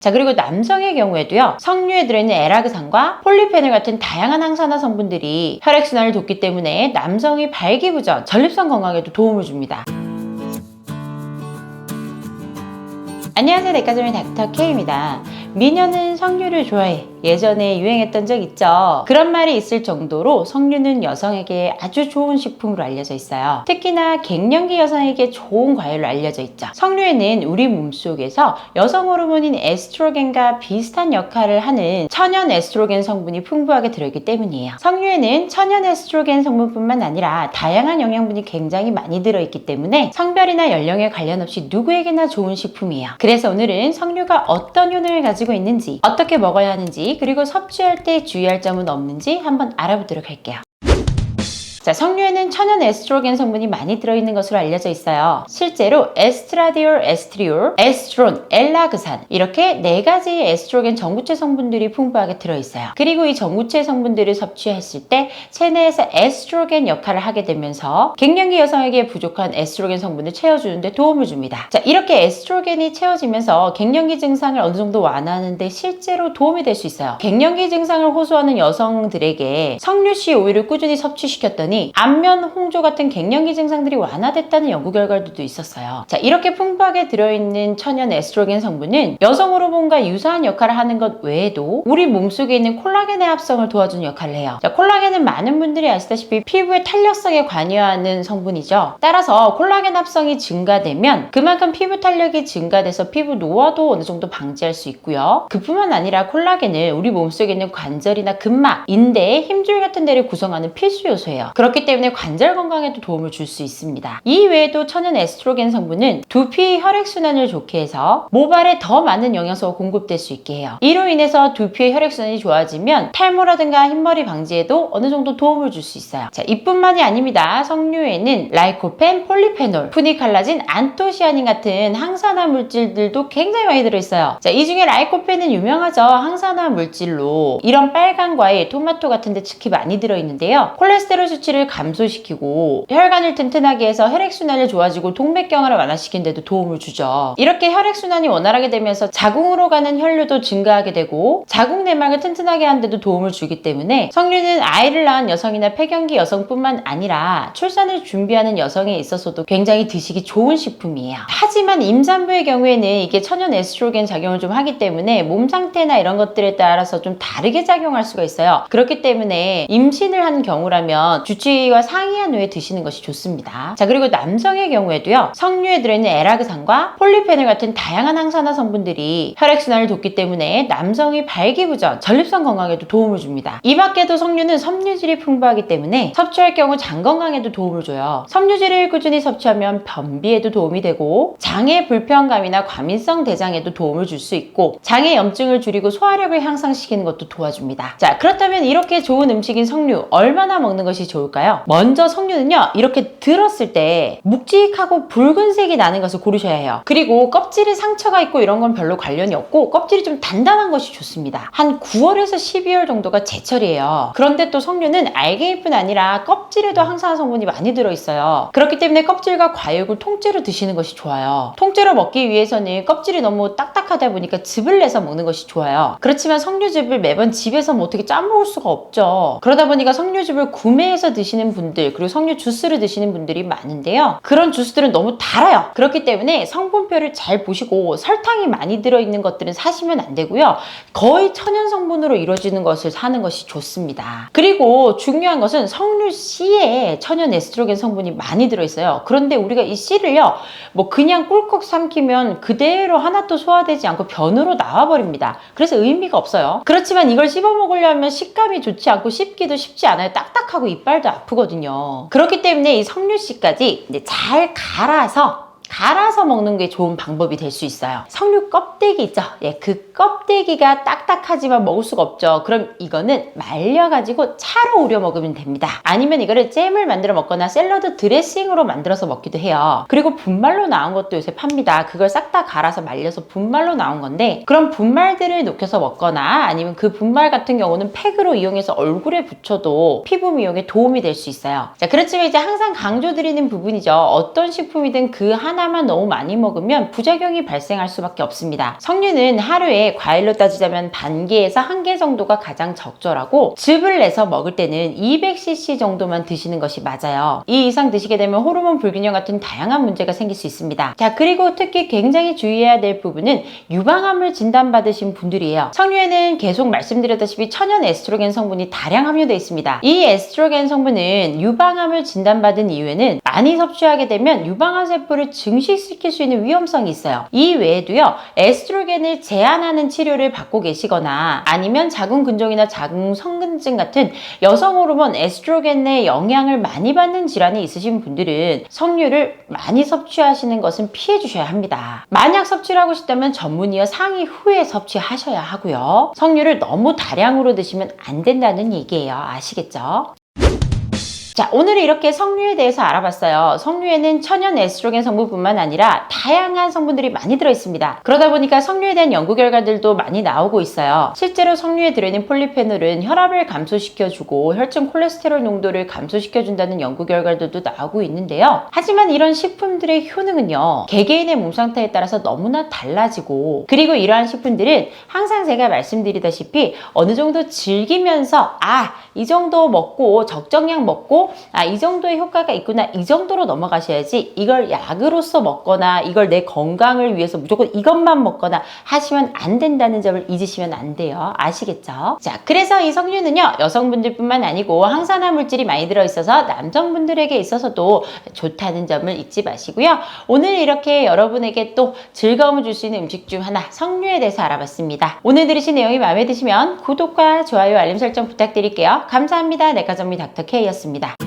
자, 그리고 남성의 경우에도요, 석류에 들어있는 에라그산과 폴리페놀 같은 다양한 항산화 성분들이 혈액순환을 돕기 때문에 남성의 발기부전, 전립선 건강에도 도움을 줍니다. 안녕하세요, 내과점의 닥터 K입니다. 미녀는 석류를 좋아해. 예전에 유행했던 적 있죠? 그런 말이 있을 정도로 석류는 여성에게 아주 좋은 식품으로 알려져 있어요. 특히나 갱년기 여성에게 좋은 과일로 알려져 있죠. 석류에는 우리 몸속에서 여성 호르몬인 에스트로겐과 비슷한 역할을 하는 천연 에스트로겐 성분이 풍부하게 들어있기 때문이에요. 석류에는 천연 에스트로겐 성분뿐만 아니라 다양한 영양분이 굉장히 많이 들어있기 때문에 성별이나 연령에 관련 없이 누구에게나 좋은 식품이에요. 그래서 오늘은 석류가 어떤 효능을 가지고 있는지, 어떻게 먹어야 하는지, 그리고 섭취할 때 주의할 점은 없는지 한번 알아보도록 할게요. 자, 석류에는 천연 에스트로겐 성분이 많이 들어있는 것으로 알려져 있어요. 실제로 에스트라디올, 에스트리올, 에스트론, 엘라그산 이렇게 4가지의 에스트로겐 전구체 성분들이 풍부하게 들어있어요. 그리고 이 전구체 성분들을 섭취했을 때 체내에서 에스트로겐 역할을 하게 되면서 갱년기 여성에게 부족한 에스트로겐 성분을 채워주는 데 도움을 줍니다. 자, 이렇게 에스트로겐이 채워지면서 갱년기 증상을 어느 정도 완화하는 데 실제로 도움이 될 수 있어요. 갱년기 증상을 호소하는 여성들에게 석류씨 오일을 꾸준히 섭취시켰더니 안면 홍조 같은 갱년기 증상들이 완화됐다는 연구 결과들도 있었어요. 자, 이렇게 풍부하게 들어있는 천연 에스트로겐 성분은 여성 호르몬과 유사한 역할을 하는 것 외에도 우리 몸속에 있는 콜라겐의 합성을 도와주는 역할을 해요. 자, 콜라겐은 많은 분들이 아시다시피 피부의 탄력성에 관여하는 성분이죠. 따라서 콜라겐 합성이 증가되면 그만큼 피부 탄력이 증가돼서 피부 노화도 어느 정도 방지할 수 있고요. 그뿐만 아니라 콜라겐은 우리 몸속에 있는 관절이나 근막, 인대, 힘줄 같은 데를 구성하는 필수 요소예요. 그렇기 때문에 관절 건강에도 도움을 줄 수 있습니다. 이 외에도 천연 에스트로겐 성분은 두피 혈액순환을 좋게 해서 모발에 더 많은 영양소가 공급될 수 있게 해요. 이로 인해서 두피의 혈액순환이 좋아지면 탈모라든가 흰머리 방지에도 어느 정도 도움을 줄 수 있어요. 자, 이뿐만이 아닙니다. 석류에는 라이코펜, 폴리페놀, 푸니칼라진, 안토시아닌 같은 항산화 물질들도 굉장히 많이 들어있어요. 자, 이 중에 라이코펜은 유명하죠. 항산화 물질로 이런 빨간 과일, 토마토 같은 데 특히 많이 들어있는데요. 콜레스테롤 수치를 감소시키고 혈관을 튼튼하게 해서 혈액순환을 좋아지고 동맥경화를 완화시키는 데도 도움을 주죠. 이렇게 혈액순환이 원활하게 되면서 자궁으로 가는 혈류도 증가하게 되고 자궁 내막을 튼튼하게 하는 데도 도움을 주기 때문에 석류는 아이를 낳은 여성이나 폐경기 여성뿐만 아니라 출산을 준비하는 여성에 있어서도 굉장히 드시기 좋은 식품이에요. 하지만 임산부의 경우에는 이게 천연 에스트로겐 작용을 좀 하기 때문에 몸 상태나 이런 것들에 따라서 좀 다르게 작용할 수가 있어요. 그렇기 때문에 임신을 하는 경우라면 주치의와 상의한 후에 드시는 것이 좋습니다. 자, 그리고 남성의 경우에도요, 석류에 들어있는 에라그산과 폴리페놀 같은 다양한 항산화 성분들이 혈액순환을 돕기 때문에 남성의 발기부전, 전립선 건강에도 도움을 줍니다. 이 밖에도 석류는 섬유질이 풍부하기 때문에 섭취할 경우 장 건강에도 도움을 줘요. 섬유질을 꾸준히 섭취하면 변비에도 도움이 되고 장의 불편감이나 과민성 대장에도 도움을 줄 수 있고 장의 염증을 줄이고 소화력을 향상시키는 것도 도와줍니다. 자, 그렇다면 이렇게 좋은 음식인 석류 얼마나 먹는 것이 좋을까요? 먼저 석류는요, 이렇게 들었을 때 묵직하고 붉은색이 나는 것을 고르셔야 해요. 그리고 껍질에 상처가 있고 이런 건 별로 관련이 없고 껍질이 좀 단단한 것이 좋습니다. 한 9월에서 12월 정도가 제철이에요. 그런데 또 석류는 알갱이뿐 아니라 껍질에도 항산화 성분이 많이 들어있어요. 그렇기 때문에 껍질과 과육을 통째로 드시는 것이 좋아요. 통째로 먹기 위해서는 껍질이 너무 딱딱하다 보니까 즙을 내서 먹는 것이 좋아요. 그렇지만 석류즙을 매번 집에서 뭐 어떻게 짜먹을 수가 없죠. 그러다 보니까 석류즙을 구매해서 드시는 분들, 그리고 석류 주스를 드시는 분들이 많은데요, 그런 주스들은 너무 달아요. 그렇기 때문에 성분표를 잘 보시고 설탕이 많이 들어있는 것들은 사시면 안 되고요, 거의 천연 성분으로 이루어지는 것을 사는 것이 좋습니다. 그리고 중요한 것은 석류 씨에 천연 에스트로겐 성분이 많이 들어있어요. 그런데 우리가 이 씨를요, 뭐 그냥 꿀꺽 삼키면 그대로 하나도 소화되지 않고 변으로 나와버립니다. 그래서 의미가 없어요. 그렇지만 이걸 씹어 먹으려면 식감이 좋지 않고 씹기도 쉽지 않아요. 딱딱하고 이빨도 아프거든요. 그렇기 때문에 이 석류씨까지 이제 잘 갈아서 먹는 게 좋은 방법이 될 수 있어요. 석류 껍데기 있죠? 예, 그 껍데기가 딱딱하지만 먹을 수가 없죠. 그럼 이거는 말려가지고 차로 우려 먹으면 됩니다. 아니면 이거를 잼을 만들어 먹거나 샐러드 드레싱으로 만들어서 먹기도 해요. 그리고 분말로 나온 것도 요새 팝니다. 그걸 싹 다 갈아서 말려서 분말로 나온 건데, 그런 분말들을 녹여서 먹거나 아니면 그 분말 같은 경우는 팩으로 이용해서 얼굴에 붙여도 피부 미용에 도움이 될 수 있어요. 자, 그렇지만 이제 항상 강조드리는 부분이죠. 어떤 식품이든 그 하나 하나만 너무 많이 먹으면 부작용이 발생할 수밖에 없습니다. 석류는 하루에 과일로 따지자면 반 개에서 한 개 정도가 가장 적절하고 즙을 내서 먹을 때는 200cc 정도만 드시는 것이 맞아요. 이 이상 드시게 되면 호르몬 불균형 같은 다양한 문제가 생길 수 있습니다. 자, 그리고 특히 굉장히 주의해야 될 부분은 유방암을 진단받으신 분들이에요. 석류에는 계속 말씀드렸다시피 천연 에스트로겐 성분이 다량 함유되어 있습니다. 이 에스트로겐 성분은 유방암을 진단받은 이후에는 많이 섭취하게 되면 유방암 세포를 증식시킬 수 있는 위험성이 있어요. 이 외에도요, 에스트로겐을 제한하는 치료를 받고 계시거나 아니면 자궁근종이나 자궁성근증 같은 여성 호르몬 에스트로겐의 영향을 많이 받는 질환이 있으신 분들은 석류를 많이 섭취하시는 것은 피해 주셔야 합니다. 만약 섭취를 하고 싶다면 전문의와 상의 후에 섭취하셔야 하고요. 석류를 너무 다량으로 드시면 안 된다는 얘기예요. 아시겠죠? 자, 오늘은 이렇게 석류에 대해서 알아봤어요. 석류에는 천연 에스트로겐 성분뿐만 아니라 다양한 성분들이 많이 들어있습니다. 그러다 보니까 석류에 대한 연구 결과들도 많이 나오고 있어요. 실제로 석류에 들어있는 폴리페놀은 혈압을 감소시켜주고 혈중 콜레스테롤 농도를 감소시켜준다는 연구 결과들도 나오고 있는데요. 하지만 이런 식품들의 효능은요, 개개인의 몸 상태에 따라서 너무나 달라지고, 그리고 이러한 식품들은 항상 제가 말씀드리다시피 어느 정도 즐기면서 이 정도 먹고 적정량 먹고 이 정도의 효과가 있구나, 이 정도로 넘어가셔야지 이걸 약으로서 먹거나 이걸 내 건강을 위해서 무조건 이것만 먹거나 하시면 안 된다는 점을 잊으시면 안 돼요. 아시겠죠? 자, 그래서 이 석류는요, 여성분들뿐만 아니고 항산화 물질이 많이 들어있어서 남성분들에게 있어서도 좋다는 점을 잊지 마시고요. 오늘 이렇게 여러분에게 또 즐거움을 줄 수 있는 음식 중 하나, 석류에 대해서 알아봤습니다. 오늘 들으신 내용이 마음에 드시면 구독과 좋아요, 알림 설정 부탁드릴게요. 감사합니다. 내과전문의 닥터 K였습니다.